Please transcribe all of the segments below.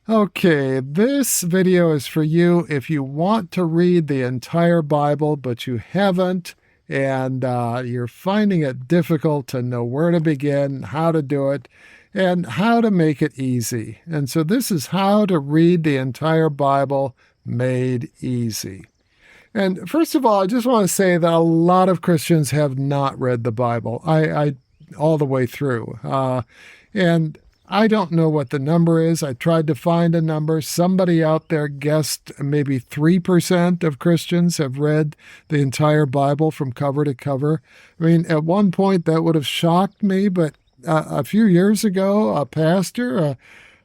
Okay, this video is for you if you want to read the entire Bible, but you haven't, and you're finding it difficult to know where to begin, how to do it, and how to make it easy. And so this is how to read the entire Bible made easy. And first of all, I just want to say that a lot of Christians have not read the Bible. I all the way through. And I don't know what the number is. I tried to find a number. Somebody out there guessed maybe 3% of Christians have read the entire Bible from cover to cover. I mean, at one point that would have shocked me, but a few years ago, a pastor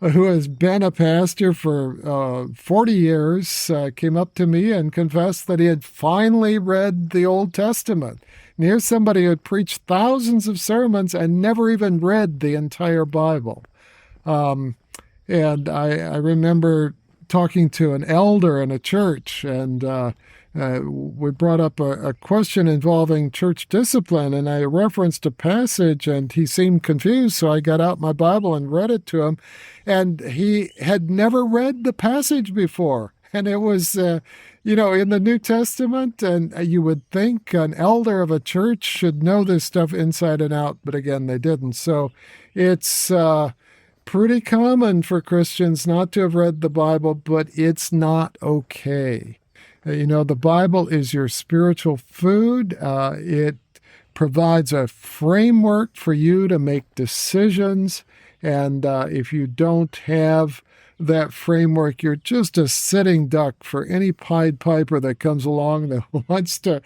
who has been a pastor for 40 years came up to me and confessed that he had finally read the Old Testament. And here's somebody who had preached thousands of sermons and never even read the entire Bible. Um, and I remember talking to an elder in a church, and we brought up a question involving church discipline, and I referenced a passage, and he seemed confused, so I got out my Bible and read it to him, and he had never read the passage before. And it was, in the New Testament, and you would think an elder of a church should know this stuff inside and out, but again, they didn't. So it's pretty common for Christians not to have read the Bible, but it's not okay. The Bible is your spiritual food. It provides a framework for you to make decisions. And if you don't have that framework, you're just a sitting duck for any Pied Piper that comes along that wants to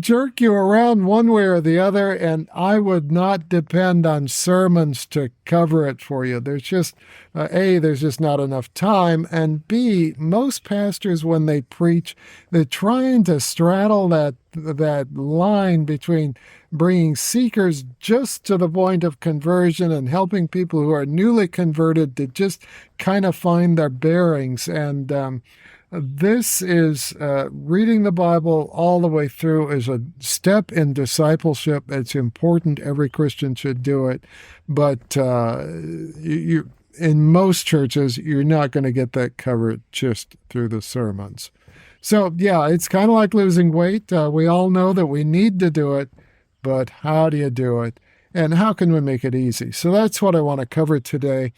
jerk you around one way or the other. And I would not depend on sermons to cover it for you. There's just, A, there's just not enough time. And B, most pastors, when they preach, they're trying to straddle that line between bringing seekers just to the point of conversion and helping people who are newly converted to just kind of find their bearings. And this is reading the Bible all the way through is a step in discipleship. It's important. Every Christian should do it. But in most churches, you're not going to get that covered just through the sermons. So, yeah, it's kind of like losing weight. We all know that we need to do it, but how do you do it? And how can we make it easy? So that's what I want to cover today.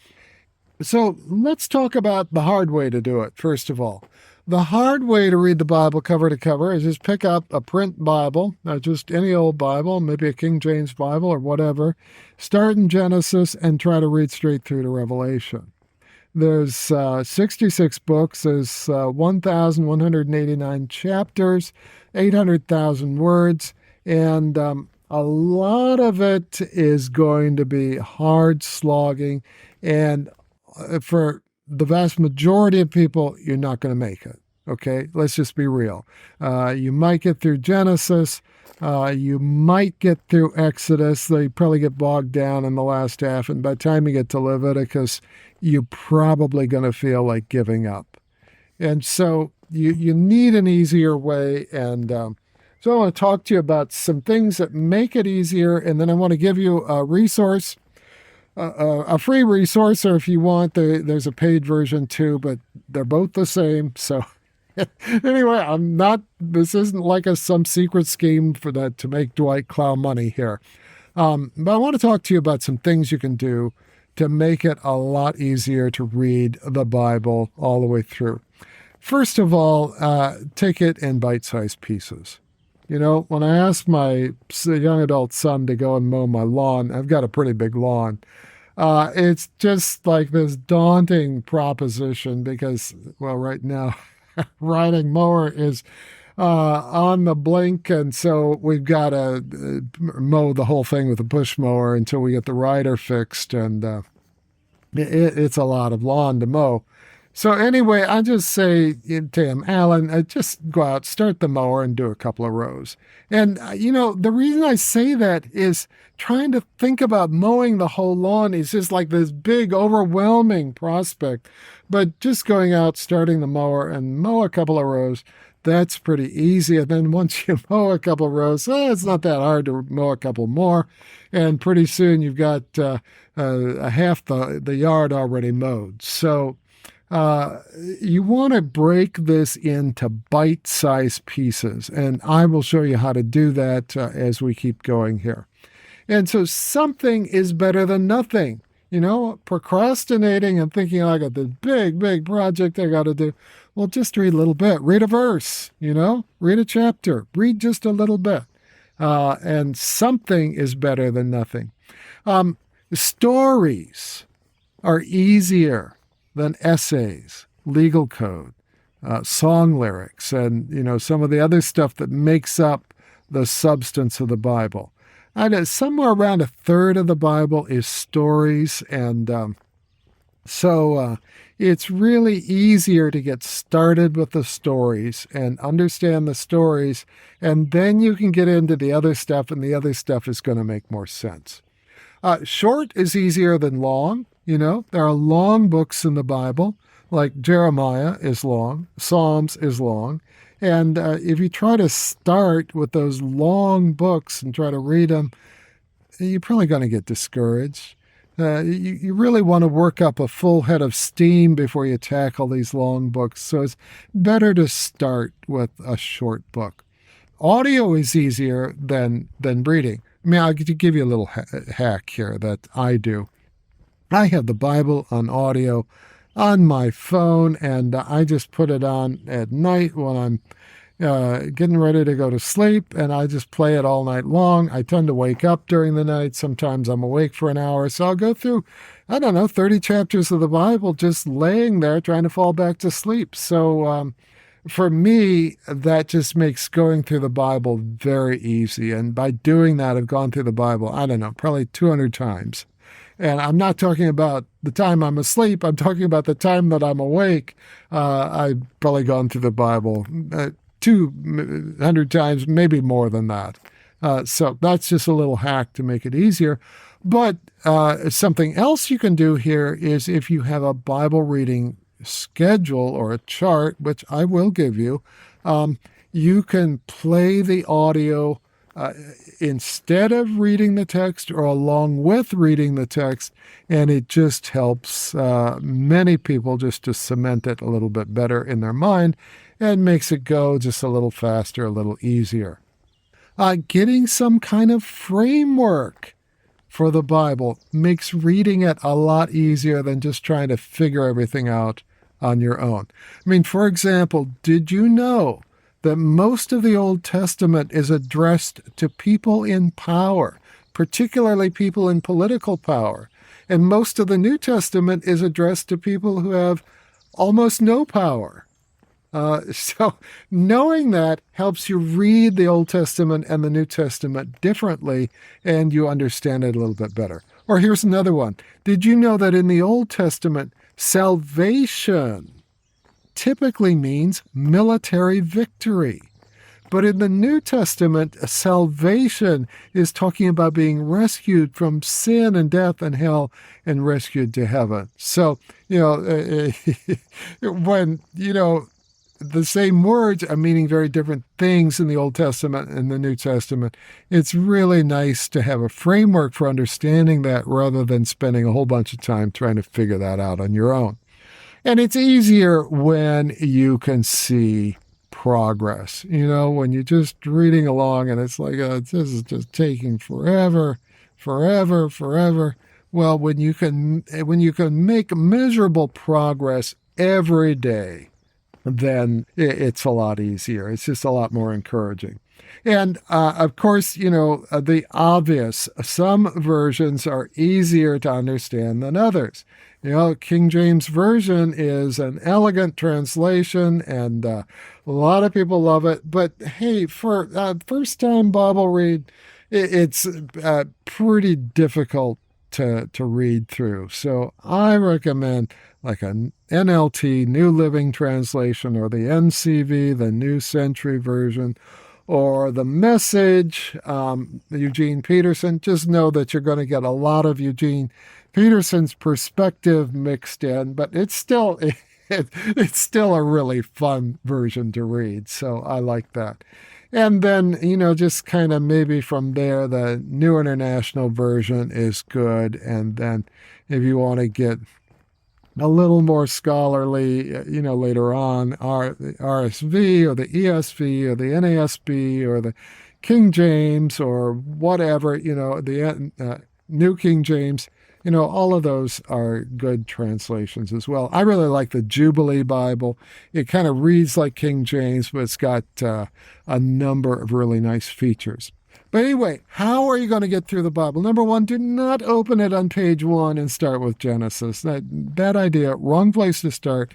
So let's talk about the hard way to do it, first of all. The hard way to read the Bible cover to cover is just pick up a print Bible, not just any old Bible, maybe a King James Bible or whatever. Start in Genesis and try to read straight through to Revelation. There's 66 books, there's 1,189 chapters, 800,000 words, and a lot of it is going to be hard slogging. And for the vast majority of people, you're not going to make it. Okay, let's just be real. You might get through Genesis. You might get through Exodus. They probably get bogged down in the last half. And by the time you get to Leviticus, you're probably going to feel like giving up. And so you need an easier way. And so I want to talk to you about some things that make it easier. And then I want to give you a resource, a free resource, or if you want, there's a paid version too, but they're both the same. So anyway, this isn't like some secret scheme for that to make Dwight Clow money here. But I want to talk to you about some things you can do to make it a lot easier to read the Bible all the way through. First of all, take it in bite-sized pieces. When I asked my young adult son to go and mow my lawn, I've got a pretty big lawn. It's just like this daunting proposition because, well, right now, riding mower is on the blink, and so we've got to mow the whole thing with a push mower until we get the rider fixed, and it's a lot of lawn to mow. So anyway, I just say to him, Alan, just go out, start the mower, and do a couple of rows. And, the reason I say that is trying to think about mowing the whole lawn is just like this big, overwhelming prospect. But just going out, starting the mower, and mow a couple of rows, that's pretty easy. And then once you mow a couple of rows, it's not that hard to mow a couple more. And pretty soon you've got half the yard already mowed. So you want to break this into bite-sized pieces, and I will show you how to do that as we keep going here. And so something is better than nothing. Procrastinating and thinking, I got this big, big project I got to do. Well, just read a little bit. Read a verse, read a chapter. Read just a little bit. And something is better than nothing. Stories are easier than essays, legal code, song lyrics, and, some of the other stuff that makes up the substance of the Bible. Somewhere around a third of the Bible is stories, and so it's really easier to get started with the stories and understand the stories, and then you can get into the other stuff, and the other stuff is going to make more sense. Short is easier than long. There are long books in the Bible, like Jeremiah is long, Psalms is long. And if you try to start with those long books and try to read them, you're probably going to get discouraged. You really want to work up a full head of steam before you tackle these long books. So it's better to start with a short book. Audio is easier than reading. I'll give you a little hack here that I do. I have the Bible on audio on my phone, and I just put it on at night when I'm getting ready to go to sleep, and I just play it all night long. I tend to wake up during the night. Sometimes I'm awake for an hour, so I'll go through, 30 chapters of the Bible just laying there trying to fall back to sleep. So for me, that just makes going through the Bible very easy, and by doing that, I've gone through the Bible, probably 200 times. And I'm not talking about the time I'm asleep. I'm talking about the time that I'm awake. I've probably gone through the Bible 200 times, maybe more than that. So that's just a little hack to make it easier. But something else you can do here is if you have a Bible reading schedule or a chart, which I will give you, you can play the audio instead of reading the text or along with reading the text, and it just helps many people just to cement it a little bit better in their mind and makes it go just a little faster, a little easier. Getting some kind of framework for the Bible makes reading it a lot easier than just trying to figure everything out on your own. For example, did you know that most of the Old Testament is addressed to people in power, particularly people in political power? And most of the New Testament is addressed to people who have almost no power. So knowing that helps you read the Old Testament and the New Testament differently, and you understand it a little bit better. Or here's another one. Did you know that in the Old Testament, salvation typically means military victory? But in the New Testament, salvation is talking about being rescued from sin and death and hell and rescued to heaven. So, when, the same words are meaning very different things in the Old Testament and the New Testament, it's really nice to have a framework for understanding that rather than spending a whole bunch of time trying to figure that out on your own. And it's easier when you can see progress, when you're just reading along and it's like, this is just taking forever. Well, when you can make measurable progress every day, then it's a lot easier. It's just a lot more encouraging. And of course, the obvious, some versions are easier to understand than others. King James Version is an elegant translation, and a lot of people love it. But hey, for first-time Bible read, it's pretty difficult to read through. So I recommend like an NLT, New Living Translation, or the NCV, the New Century Version, or the Message, Eugene Peterson. Just know that you're going to get a lot of Eugene Peterson's perspective mixed in, but it's still a really fun version to read. So I like that. And then, just kind of maybe from there, the New International Version is good. And then if you want to get a little more scholarly, later on, the RSV or the ESV or the NASB or the King James or whatever, the New King James. All of those are good translations as well. I really like the Jubilee Bible. It kind of reads like King James, but it's got a number of really nice features. But anyway, how are you going to get through the Bible? Number one, do not open it on page 1 and start with Genesis. Bad idea, wrong place to start.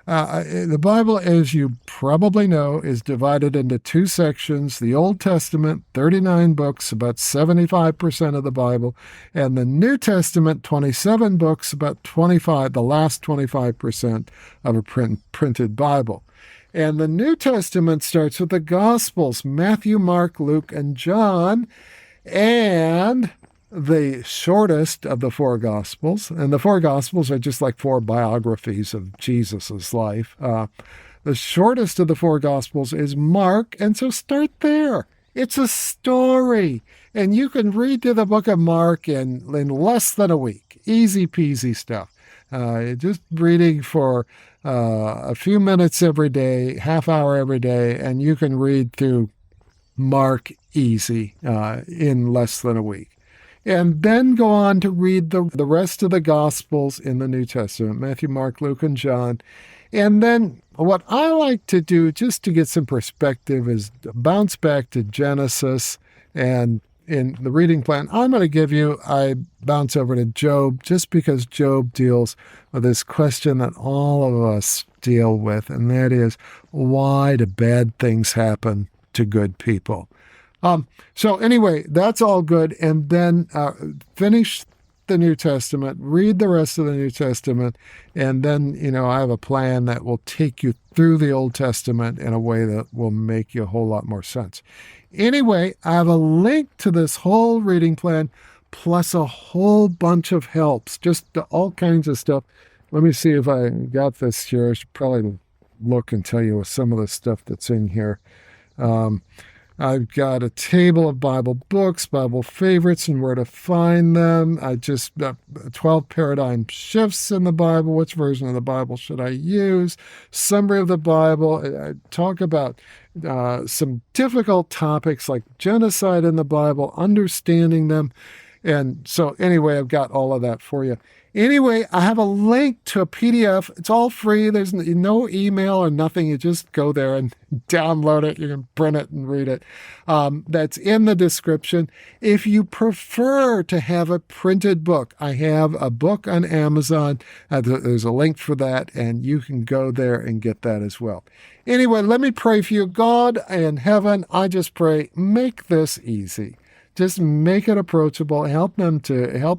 The Bible, as you probably know, is divided into 2 sections. The Old Testament, 39 books, about 75% of the Bible, and the New Testament, 27 books, about the last 25% of a printed Bible. And the New Testament starts with the Gospels, Matthew, Mark, Luke, and John, and the shortest of the 4 Gospels, and the 4 Gospels are just like 4 biographies of Jesus's life. The shortest of the 4 Gospels is Mark, and so start there. It's a story, and you can read through the book of Mark in less than a week. Easy peasy stuff. Just reading for a few minutes every day, half hour every day, and you can read through Mark easy in less than a week. And then go on to read the rest of the Gospels in the New Testament, Matthew, Mark, Luke, and John. And then what I like to do, just to get some perspective, is bounce back to Genesis. And in the reading plan I'm going to give you, I bounce over to Job, just because Job deals with this question that all of us deal with, and that is, why do bad things happen to good people? So anyway, that's all good. And then finish the New Testament, read the rest of the New Testament, and then, I have a plan that will take you through the Old Testament in a way that will make you a whole lot more sense. Anyway, I have a link to this whole reading plan, plus a whole bunch of helps, just all kinds of stuff. Let me see if I got this here. I should probably look and tell you some of the stuff that's in here. I've got a table of Bible books, Bible favorites, and where to find them. 12 paradigm shifts in the Bible. Which version of the Bible should I use? Summary of the Bible. I talk about some difficult topics like genocide in the Bible, understanding them. And so anyway, I've got all of that for you. Anyway, I have a link to a PDF. It's all free. There's no email or nothing. You just go there and download it. You can print it and read it. That's in the description. If you prefer to have a printed book, I have a book on Amazon. There's a link for that, and you can go there and get that as well. Anyway, let me pray for you. God in heaven, I just pray, make this easy. Just make it approachable. Help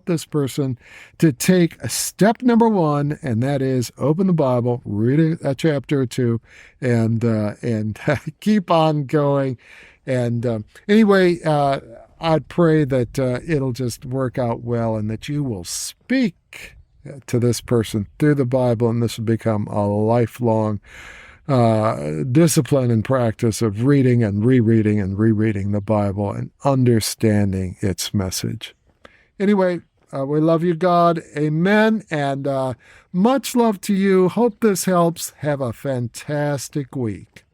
this person to take a step number 1, and that is open the Bible, read a chapter or 2, and keep on going. And anyway, I pray that it'll just work out well, and that you will speak to this person through the Bible, and this will become a lifelong discipline and practice of reading and rereading the Bible and understanding its message. Anyway, we love you, God. Amen. And much love to you. Hope this helps. Have a fantastic week.